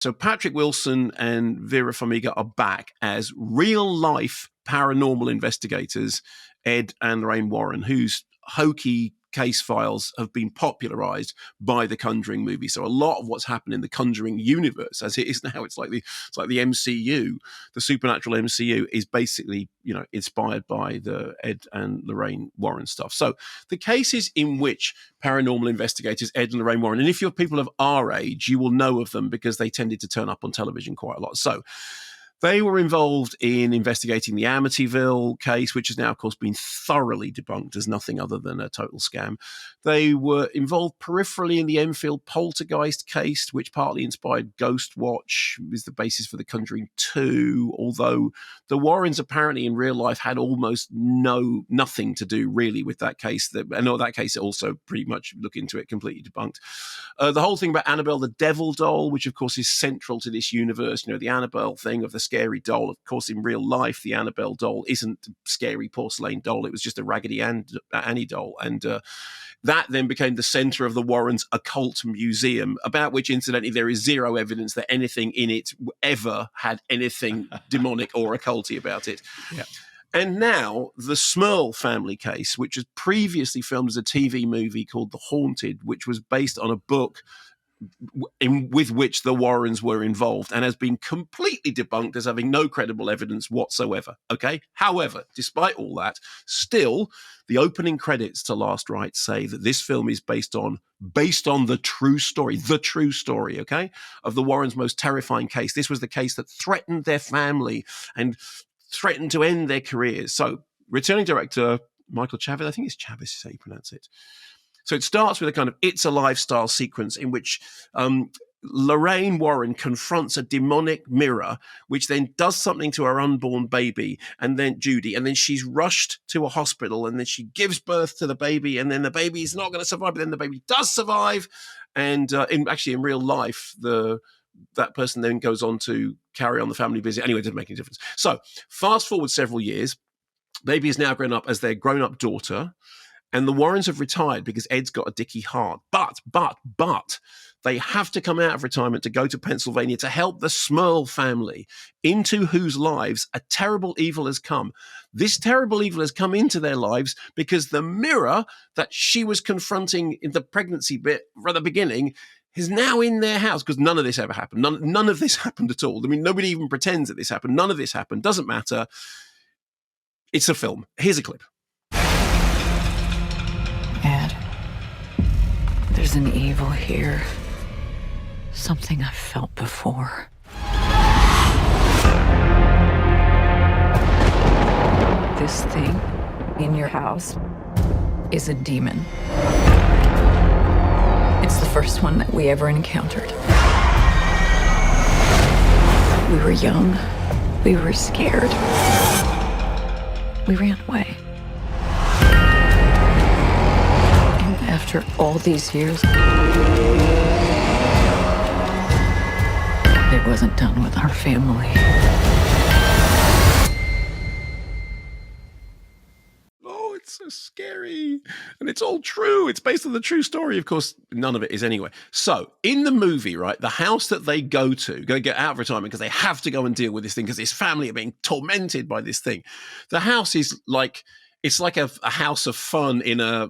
So Patrick Wilson and Vera Farmiga are back as real-life paranormal investigators, Ed and Lorraine Warren, whose hokey case files have been popularized by the Conjuring movie. So a lot of what's happened in the Conjuring universe, as it is now, it's like the MCU, the supernatural MCU, is basically, inspired by the Ed and Lorraine Warren stuff. So the cases in which paranormal investigators Ed and Lorraine Warren, and if you're people of our age, you will know of them because they tended to turn up on television quite a lot. So they were involved in investigating the Amityville case, which has now, of course, been thoroughly debunked as nothing other than a total scam. They were involved peripherally in the Enfield poltergeist case, which partly inspired Ghost Watch, is the basis for The Conjuring 2, although the Warrens apparently in real life had almost nothing to do really with that case. That case also pretty much, look into it, completely debunked. The whole thing about Annabelle the Devil doll, which of course is central to this universe, the Annabelle thing of the scary doll. Of course, in real life, the Annabelle doll isn't a scary porcelain doll. It was just a Raggedy Annie doll. And that then became the center of the Warrens' occult museum, about which, incidentally, there is zero evidence that anything in it ever had anything demonic or occulty about it. Yeah. And now the Smurl family case, which was previously filmed as a TV movie called The Haunted, which was based on a book with which the Warrens were involved and has been completely debunked as having no credible evidence whatsoever. Okay. However, despite all that, still the opening credits to Last Rites say that this film is based on the true story, okay, of the Warrens' most terrifying case. This was the case that threatened their family and threatened to end their careers. So returning director Michael Chavis, I think it's Chavis is how you pronounce it. So it starts with a kind of It's a Lifestyle sequence in which Lorraine Warren confronts a demonic mirror, which then does something to her unborn baby, and then Judy, and then she's rushed to a hospital, and then she gives birth to the baby, and then the baby is not going to survive, but then the baby does survive. And in real life, that person then goes on to carry on the family business. Anyway, it doesn't make any difference. So fast forward several years, baby is now grown up as their grown-up daughter. And the Warrens have retired because Ed's got a dicky heart. But they have to come out of retirement to go to Pennsylvania to help the Smurl family, into whose lives a terrible evil has come. This terrible evil has come into their lives because the mirror that she was confronting in the pregnancy bit from the beginning is now in their house, because none of this ever happened. None of this happened at all. I mean, nobody even pretends that this happened. None of this happened. Doesn't matter. It's a film. Here's a clip. Ed, there's an evil here. Something I've felt before. This thing in your house is a demon. It's the first one that we ever encountered. We were young. We were scared. We ran away. After all these years, it wasn't done with our family. Oh, it's so scary. And it's all true. It's based on the true story. Of course, none of it is anyway. So in the movie, right, the house that they go get out of retirement because they have to go and deal with this thing because this family are being tormented by this thing. The house is like... It's like a house of fun in a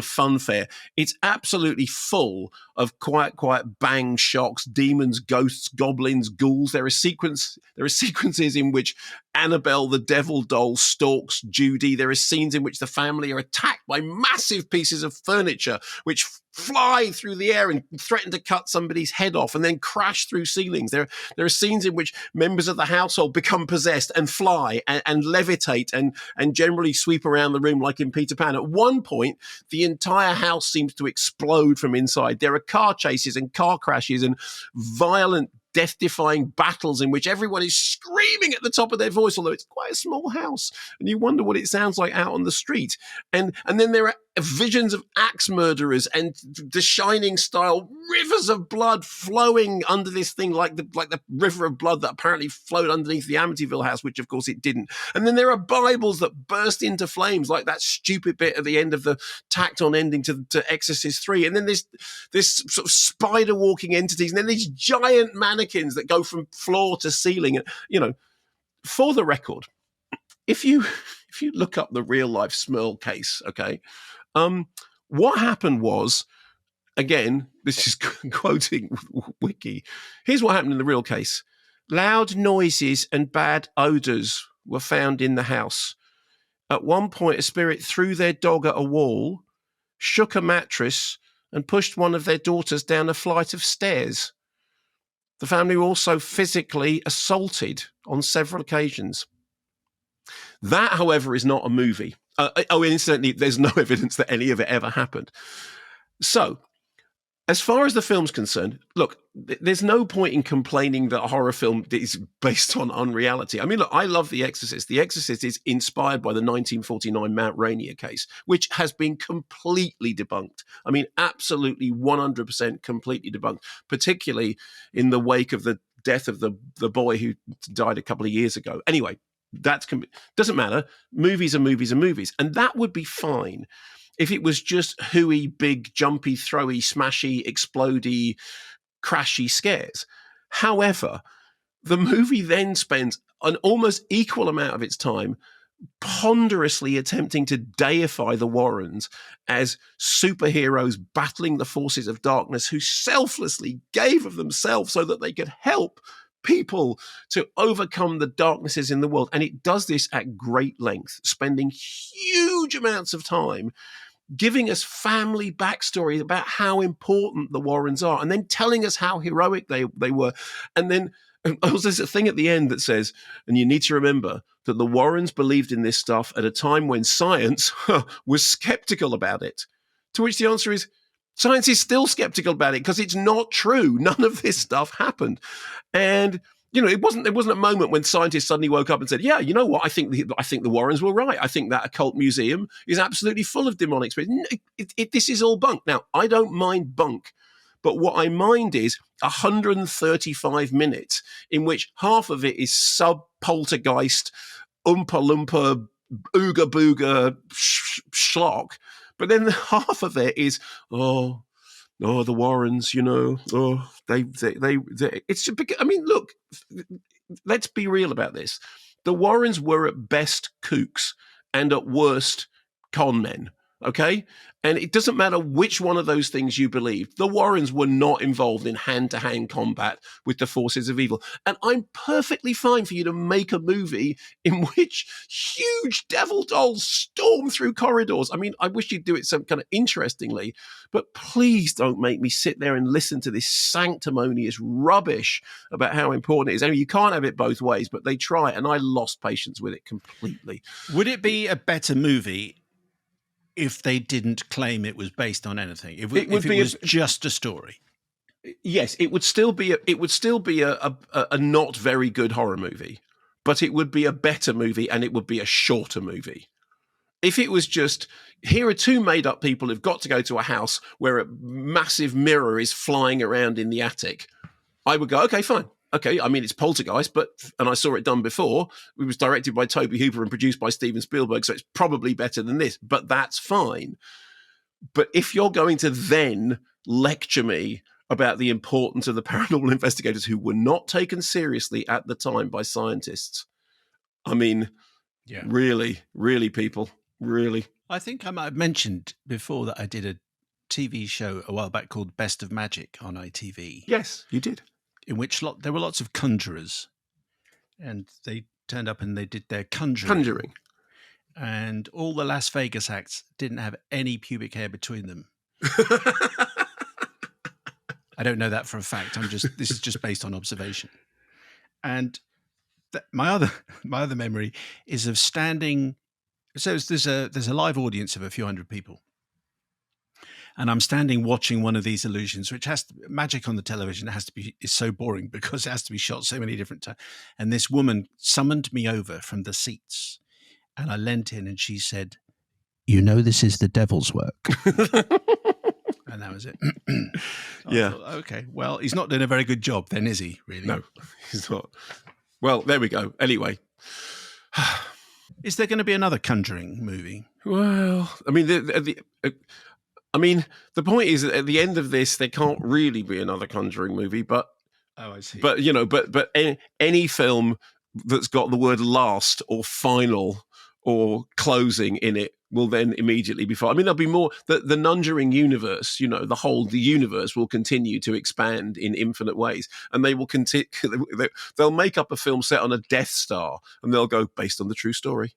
fun fair. It's absolutely full of quiet bang shocks, demons, ghosts, goblins, ghouls. There are sequences in which Annabelle the Devil doll stalks Judy. There are scenes in which the family are attacked by massive pieces of furniture which fly through the air and threaten to cut somebody's head off and then crash through ceilings. There are scenes in which members of the household become possessed and fly and levitate and generally sweep around the room like in Peter Pan. At one point, the entire house seems to explode from inside. There are car chases and car crashes and violent death-defying battles in which everyone is screaming at the top of their voice, although it's quite a small house, and you wonder what it sounds like out on the street. And then there are visions of axe murderers and The Shining style rivers of blood flowing under this thing, like the river of blood that apparently flowed underneath the Amityville house, which of course it didn't. And then there are Bibles that burst into flames, like that stupid bit at the end of the tacked on ending to Exorcist 3. And then this sort of spider walking entities, and then these giant mannequins that go from floor to ceiling. And, for the record, if you look up the real life Smurl case, okay, what happened was, again, this is quoting Wiki. Here's what happened in the real case. Loud noises and bad odors were found in the house. At one point, a spirit threw their dog at a wall, shook a mattress, and pushed one of their daughters down a flight of stairs. The family were also physically assaulted on several occasions. That, however, is not a movie. Incidentally, there's no evidence that any of it ever happened. So, as far as the film's concerned, look, there's no point in complaining that a horror film is based on unreality. I mean, look, I love The Exorcist. The Exorcist is inspired by the 1949 Mount Rainier case, which has been completely debunked. I mean, absolutely 100% completely debunked, particularly in the wake of the death of the boy who died a couple of years ago. Anyway, doesn't matter. Movies are movies are movies. And that would be fine if it was just hooey, big, jumpy, throwy, smashy, explodey, crashy scares. However, the movie then spends an almost equal amount of its time ponderously attempting to deify the Warrens as superheroes battling the forces of darkness who selflessly gave of themselves so that they could help people to overcome the darknesses in the world. And it does this at great length, spending huge amounts of time giving us family backstories about how important the Warrens are, and then telling us how heroic they were. And then there's a thing at the end that says, and you need to remember that the Warrens believed in this stuff at a time when science was skeptical about it. To which the answer is, science is still skeptical about it because it's not true. None of this stuff happened. And there wasn't a moment when scientists suddenly woke up and said, yeah, you know what? I think the Warrens were right. I think that occult museum is absolutely full of demonic spirits. This is all bunk. Now, I don't mind bunk, but what I mind is 135 minutes in which half of it is sub-poltergeist, oompa-loompa, ooga-booga schlock, but then half of it is, the Warrens, it's just, I mean, look, let's be real about this. The Warrens were at best kooks and at worst con men, okay? And it doesn't matter which one of those things you believe. The Warrens were not involved in hand-to-hand combat with the forces of evil. And I'm perfectly fine for you to make a movie in which huge devil dolls storm through corridors. I mean, I wish you'd do it some kind of interestingly, but please don't make me sit there and listen to this sanctimonious rubbish about how important it is. I mean, you can't have it both ways, but they try, and I lost patience with it completely. Would it be a better movie if they didn't claim it was based on anything? If it was just a story? Yes, it would still be a not very good horror movie, but it would be a better movie and it would be a shorter movie. If it was just, here are two made-up people who've got to go to a house where a massive mirror is flying around in the attic, I would go, okay, fine. Okay, I mean, it's Poltergeist, and I saw it done before. It was directed by Tobe Hooper and produced by Steven Spielberg, so it's probably better than this, but that's fine. But if you're going to then lecture me about the importance of the paranormal investigators who were not taken seriously at the time by scientists, I mean, really, really, people, really. I think I might have mentioned before that I did a TV show a while back called Best of Magic on ITV. Yes, you did. In which there were lots of conjurers, and they turned up and they did their conjuring. And all the Las Vegas acts didn't have any pubic hair between them. I don't know that for a fact. This is just based on observation. And my other memory is of standing. So there's a live audience of a few hundred people. And I'm standing watching one of these illusions, which magic on the television is so boring because it has to be shot so many different times. And this woman summoned me over from the seats, and I leant in, and she said, you know this is the devil's work. And that was it. Yeah. Thought, okay, well, he's not doing a very good job then, is he, really? No, he's not. Well, there we go. Anyway. Is there going to be another Conjuring movie? Well, I mean, the point is that at the end of this, there can't really be another Conjuring movie, but Oh, I see. but any film that's got the word last or final or closing in it will then immediately be fine. I mean, there'll be more. The Conjuring universe, the universe will continue to expand in infinite ways, and they will continue. They'll make up a film set on a Death Star, and they'll go based on the true story.